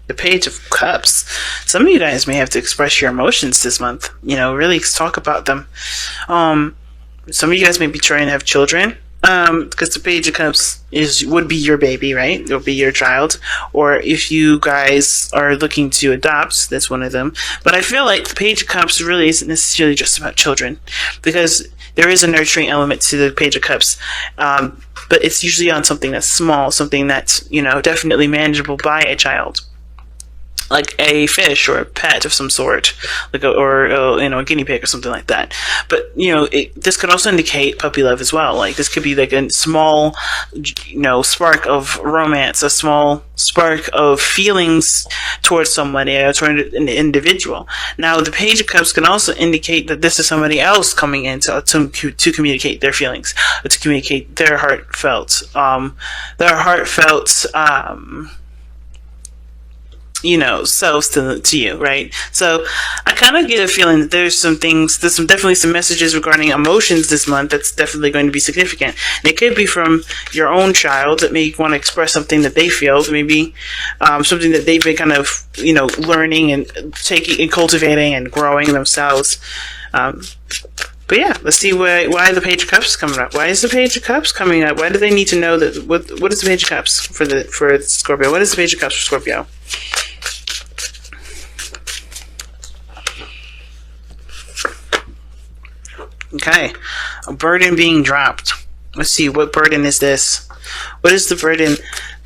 the Page of Cups. Some of you guys may have to express your emotions this month. Really talk about them. Some of you guys may be trying to have children. Because the Page of Cups would be your baby, right? It'll be your child. Or if you guys are looking to adopt, that's one of them. But I feel like the Page of Cups really isn't necessarily just about children, because there is a nurturing element to the Page of Cups. But it's usually on something that's small, something that's, definitely manageable by a child. Like a fish or a pet of some sort, a guinea pig or something like that. But this could also indicate puppy love as well. Like this could be like a small, spark of romance, a small spark of feelings towards somebody, towards an individual. Now, the Page of Cups can also indicate that this is somebody else coming in to communicate their feelings, to communicate their heartfelt, selves to you, right? So I kind of get a feeling that there's definitely some messages regarding emotions this month that's definitely going to be significant. And it could be from your own child that may want to express something that they feel, maybe something that they've been kind of, learning and taking and cultivating and growing themselves. But yeah, let's see why the Page of Cups is coming up. Why is the Page of Cups coming up? Why do they need to know that? What is the Page of Cups for Scorpio? What is the Page of Cups for Scorpio? Okay, a burden being dropped. Let's see, what burden is this? What is the burden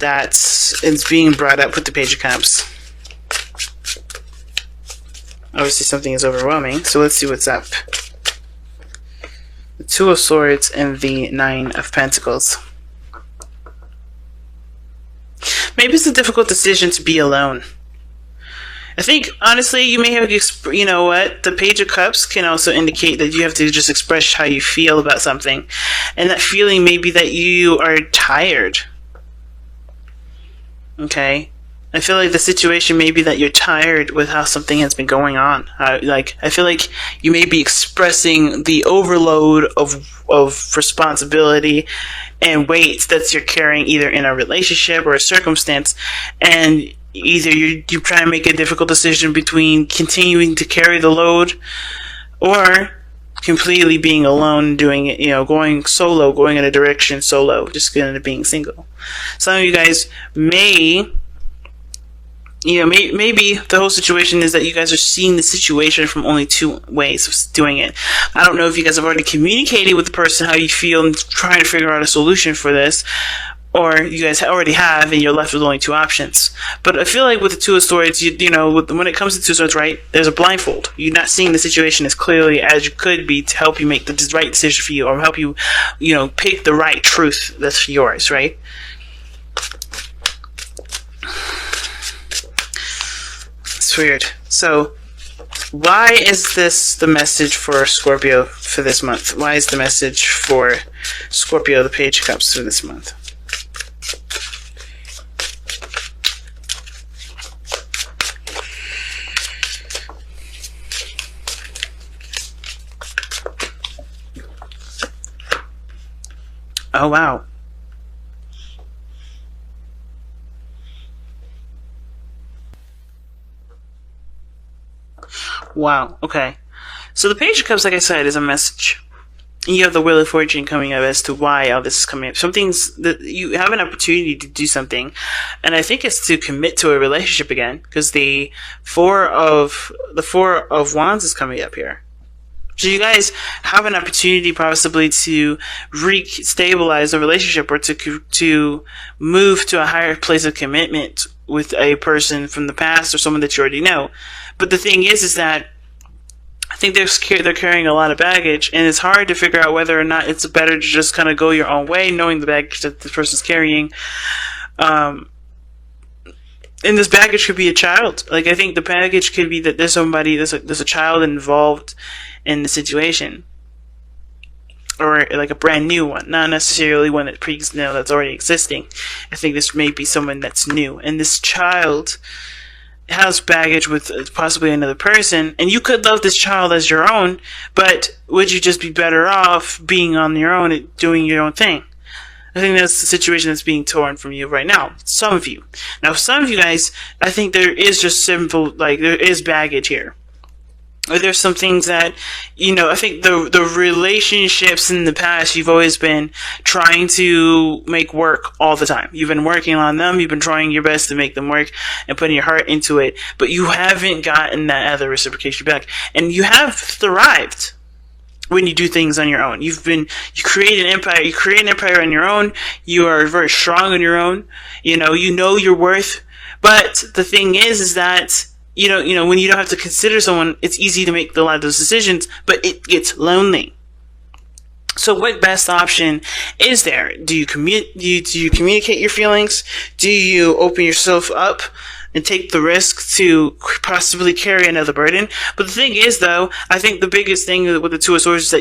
that is being brought up with the Page of Cups? Obviously something is overwhelming, so let's see what's up. The Two of Swords and the Nine of Pentacles. Maybe it's a difficult decision to be alone. I think, honestly, you may have, the Page of Cups can also indicate that you have to just express how you feel about something. And that feeling may be that you are tired. Okay? I feel like the situation may be that you're tired with how something has been going on. I feel like you may be expressing the overload of responsibility and weight that you're carrying either in a relationship or a circumstance, and either you try to make a difficult decision between continuing to carry the load or completely being alone, doing it, going solo, going in a direction solo, just going to being single. Some of you guys may, maybe the whole situation is that you guys are seeing the situation from only two ways of doing it. I don't know if you guys have already communicated with the person how you feel and trying to figure out a solution for this, or you guys already have and you're left with only two options. But I feel like with the Two of Swords, when it comes to Two of Swords, right, there's a blindfold. You're not seeing the situation as clearly as you could be to help you make the right decision for you, or help you, pick the right truth that's yours, right? It's weird. So, why is this the message for Scorpio for this month? Why is the message for Scorpio, the Page of Cups, for this month? Oh, wow. Wow, okay. So the Page of Cups, like I said, is a message. You have the Wheel of Fortune coming up as to why all this is coming up. Something's that you have an opportunity to do something, and I think it's to commit to a relationship again, because the Four of Wands is coming up here. So you guys have an opportunity possibly to re-stabilize a relationship, or to move to a higher place of commitment with a person from the past or someone that you already know. But the thing is that I think they're carrying a lot of baggage, and it's hard to figure out whether or not it's better to just kind of go your own way, knowing the baggage that the person's carrying. And this baggage could be a child. Like, I think the baggage could be that there's a child involved in the situation, or like a brand new one, not necessarily one that that's already existing. I think this may be someone that's new, and this child has baggage with possibly another person, and you could love this child as your own, but would you just be better off being on your own and doing your own thing? I think that's the situation that's being torn from you right now. Some of you. Now, some of you guys, I think there is just simple, like, there is baggage here. Or there's some things that, you know, I think the relationships in the past, you've always been trying to make work all the time. You've been working on them. You've been trying your best to make them work and putting your heart into it. But you haven't gotten that other reciprocation back. And you have thrived when you do things on your own. You create an empire. You create an empire on your own. You are very strong on your own. You know your worth. But the thing is that, you know, when you don't have to consider someone, it's easy to make a lot of those decisions, but it gets lonely. So what best option is there? Do you communicate your feelings? Do you open yourself up and take the risk to possibly carry another burden? But the thing is, though, I think the biggest thing with the Two of Swords is that,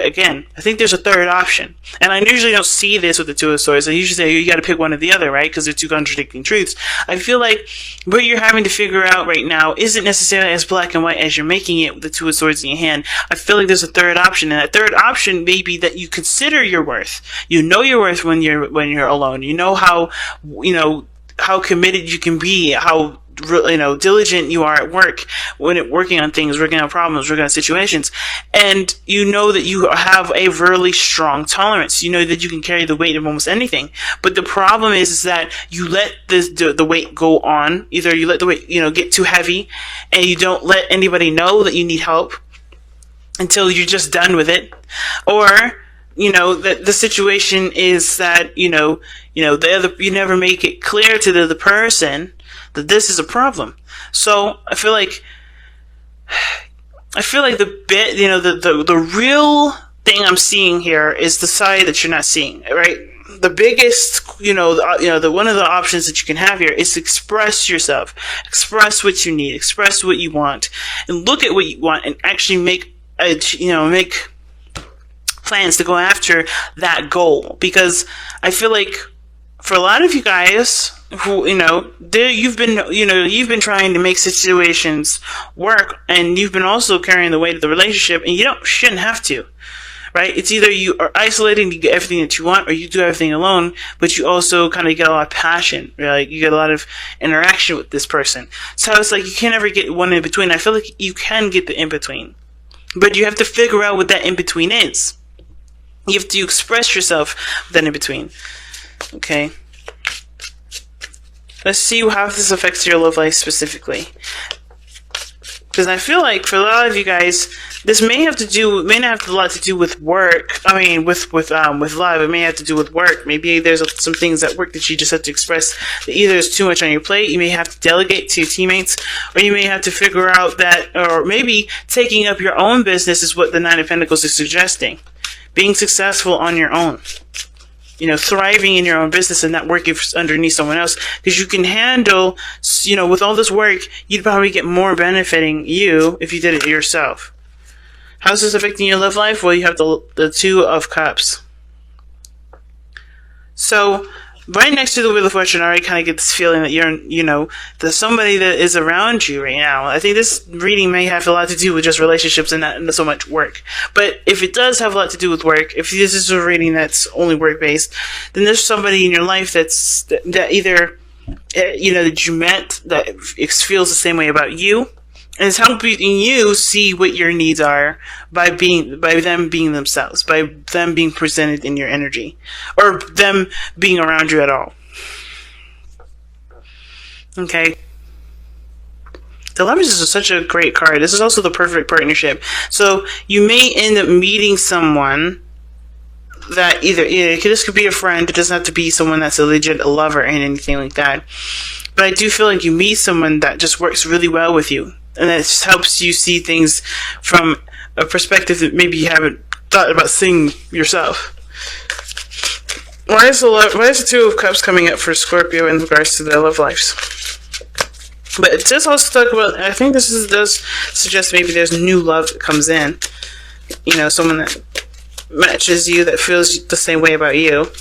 again, I think there's a third option. And I usually don't see this with the Two of Swords. I usually say you got to pick one or the other, right? Because they're two contradicting truths. I feel like what you're having to figure out right now isn't necessarily as black and white as you're making it with the Two of Swords in your hand. I feel like there's a third option, and that third option may be that you consider your worth. You know your worth when you're alone. You know how committed you can be, how diligent you are at work when working on things, working on problems, working on situations, and you know that you have a really strong tolerance. You know that you can carry the weight of almost anything. But the problem is that you let the weight go on. Either you let the weight get too heavy, and you don't let anybody know that you need help until you're just done with it, or that the situation is that you never make it clear to the person that this is a problem. So I feel like the real thing I'm seeing here is the side that you're not seeing, right? The biggest, the one of the options that you can have here is to express yourself, express what you need, express what you want, and look at what you want, and actually make plans to go after that goal. Because I feel like for a lot of you guys who you've been trying to make situations work, and you've been also carrying the weight of the relationship, and shouldn't have to, right? It's either you are isolated and you get everything that you want, or you do everything alone, but you also kind of get a lot of passion, right? You get a lot of interaction with this person. So it's like you can't ever get one in between. I feel like you can get the in between, but you have to figure out what that in between is. You have to express yourself then in between. Okay. Let's see how this affects your love life specifically. Because I feel like for a lot of you guys, this may not have a lot to do with work. I mean, with love, it may have to do with work. Maybe there's some things at work that you just have to express that either is too much on your plate. You may have to delegate to your teammates, or you may have to figure out that, or maybe taking up your own business is what the Nine of Pentacles is suggesting. Being successful on your own, thriving in your own business and not working underneath someone else, because you can handle, with all this work, you'd probably get more benefiting you if you did it yourself. How's this affecting your love life? Well, you have the Two of Cups. So, right next to the Wheel of Fortune, I already kind of get this feeling that there's somebody that is around you right now. I think this reading may have a lot to do with just relationships and not so much work. But if it does have a lot to do with work, if this is a reading that's only work-based, then there's somebody in your life that either, that you met that feels the same way about you, and it's helping you see what your needs are by them being themselves, by them being presented in your energy, or them being around you at all. Okay. The Lovers is such a great card. This is also the perfect partnership. So you may end up meeting someone that this could be a friend. It doesn't have to be someone that's a legit lover and anything like that. But I do feel like you meet someone that just works really well with you, and that just helps you see things from a perspective that maybe you haven't thought about seeing yourself. Why is the Two of Cups coming up for Scorpio in regards to their love lives? But it does also talk about, I think this does suggest maybe there's new love that comes in. Someone that matches you, that feels the same way about you.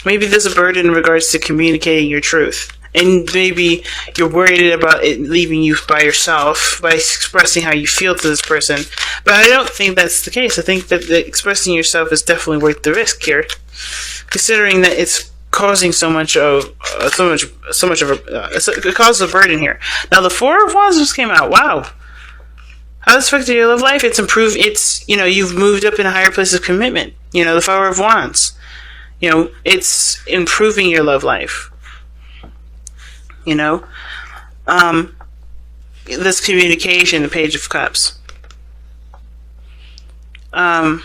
Maybe there's a burden in regards to communicating your truth. And maybe you're worried about it leaving you by yourself by expressing how you feel to this person. But I don't think that's the case. I think that expressing yourself is definitely worth the risk here, considering that it's causing it causes a burden here. Now the Four of Wands just came out. Wow. How it's affected your love life? It's improved. It's, you've moved up in a higher place of commitment. The Four of Wands. It's improving your love life. This communication, the Page of Cups. I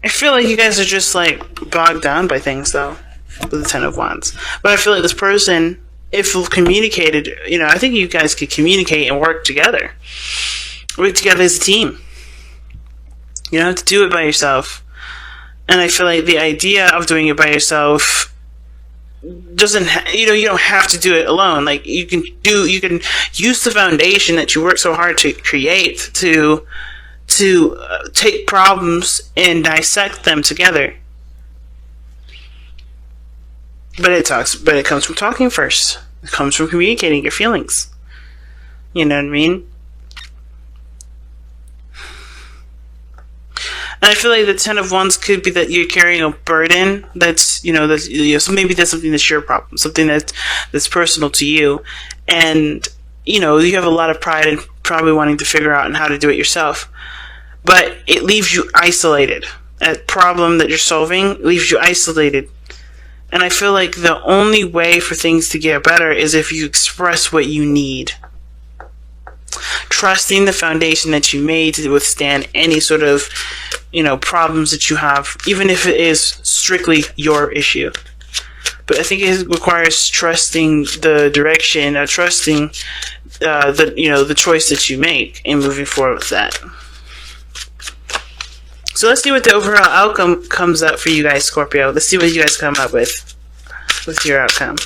feel like you guys are just bogged down by things, though, with the Ten of Wands. But I feel like this person, if communicated, I think you guys could communicate and work together. Work together as a team. You don't have to do it by yourself. And I feel like the idea of doing it by yourself doesn't, you don't have to do it alone. You can use the foundation that you work so hard to create to take problems and dissect them together. But it comes from talking first. It comes from communicating your feelings. You know what I mean? And I feel like the Ten of Wands could be that you're carrying a burden that's, so maybe that's something that's your problem, something that's personal to you. And, you have a lot of pride in probably wanting to figure out how to do it yourself. But it leaves you isolated. That problem that you're solving leaves you isolated. And I feel like the only way for things to get better is if you express what you need. Trusting the foundation that you made to withstand any sort of, problems that you have, even if it is strictly your issue. But I think it requires trusting the direction, trusting the choice that you make and moving forward with that. So let's see what the overall outcome comes up for you guys, Scorpio. Let's see what you guys come up with your outcome.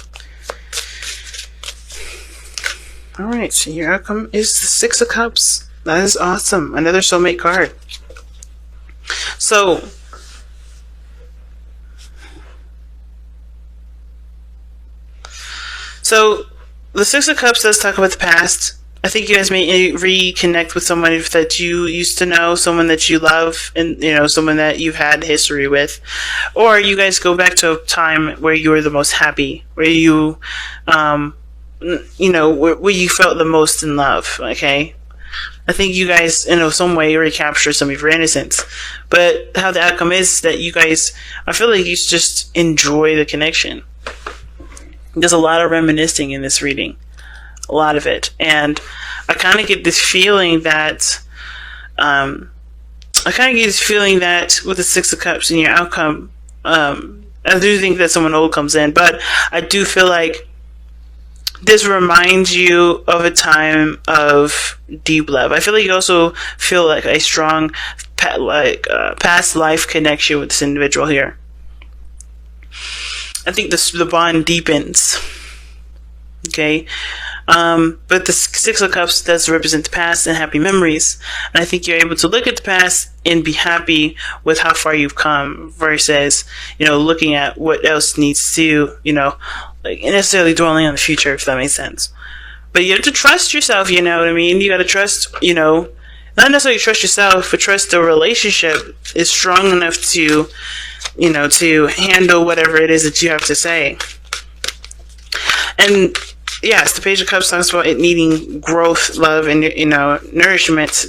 Alright, so your outcome is the Six of Cups. That is awesome. Another soulmate card. So, the Six of Cups does talk about the past. I think you guys may reconnect with someone that you used to know, someone that you love, and someone that you've had history with, or you guys go back to a time where you were the most happy, where you, where you felt the most in love. Okay, I think you guys, some way recapture some of your innocence. But how the outcome is that you guys, I feel like you just enjoy the connection. There's a lot of reminiscing in this reading. A lot of it. And I kind of get this feeling that with the Six of Cups in your outcome, I do think that someone old comes in, but I do feel like this reminds you of a time of deep love. I feel like you also feel like a strong past life connection with this individual here. I think the bond deepens. Okay? But the Six of Cups does represent the past and happy memories. And I think you're able to look at the past and be happy with how far you've come versus, looking at what else needs to, necessarily dwelling on the future, if that makes sense. But you have to trust yourself, you know what I mean? You gotta trust, not necessarily trust yourself, but trust the relationship is strong enough to, to handle whatever it is that you have to say. And yes, the Page of Cups talks about it needing growth, love, and nourishment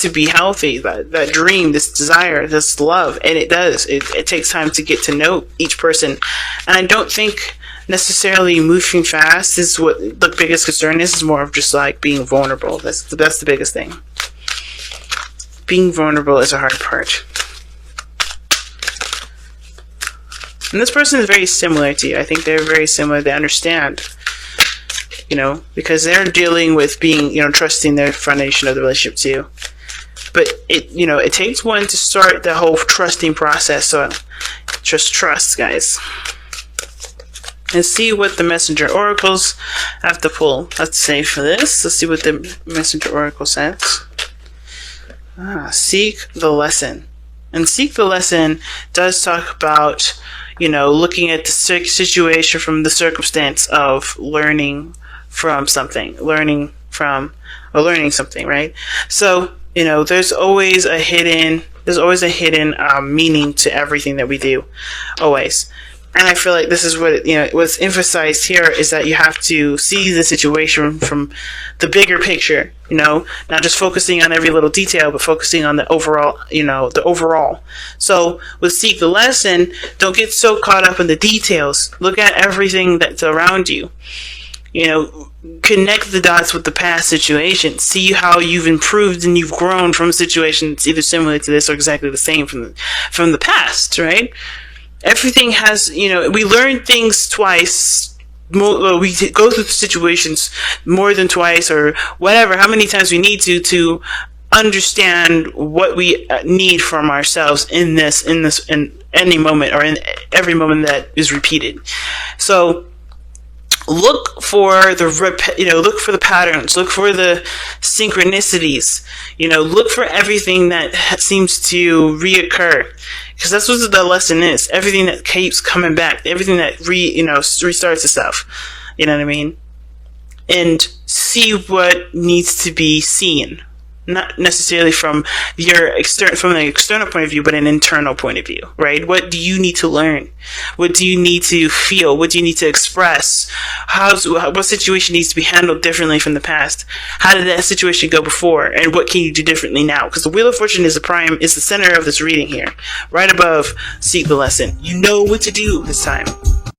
to be healthy. That dream, this desire, this love, and it does. It takes time to get to know each person, and I don't think necessarily moving fast is what the biggest concern is. It's more of just being vulnerable. That's the biggest thing. Being vulnerable is a hard part. And this person is very similar to you. I think they're very similar. They understand. Because they're dealing with being, trusting their foundation of the relationship too. But it takes one to start the whole trusting process. So just trust, guys. And see what the messenger oracles have to pull. Let's say for this. Let's see what the messenger oracle says. Seek the lesson. And seek the lesson does talk about, looking at the situation from the circumstance of learning from something, learning something, right? So, there's always a hidden meaning to everything that we do. Always. And I feel like this is what, what's emphasized here is that you have to see the situation from the bigger picture, not just focusing on every little detail, but focusing on the overall, So with seek the lesson, don't get so caught up in the details. Look at everything that's around you. Connect the dots with the past situation. See how you've improved and you've grown from a situation that's either similar to this or exactly the same from the past, right? Everything has, we learn things twice. We go through situations more than twice or whatever, how many times we need to understand what we need from ourselves in any moment or in every moment that is repeated. So look for look for the patterns, look for the synchronicities, look for everything that seems to reoccur, because that's what the lesson is. Everything that keeps coming back, everything that restarts itself. You know what I mean? And see what needs to be seen. Not necessarily from the external point of view, but an internal point of view, right? What do you need to learn? What do you need to feel? What do you need to express? What situation needs to be handled differently from the past? How did that situation go before? And what can you do differently now? Because the Wheel of Fortune is the center of this reading here, right above seek the lesson. You know what to do this time.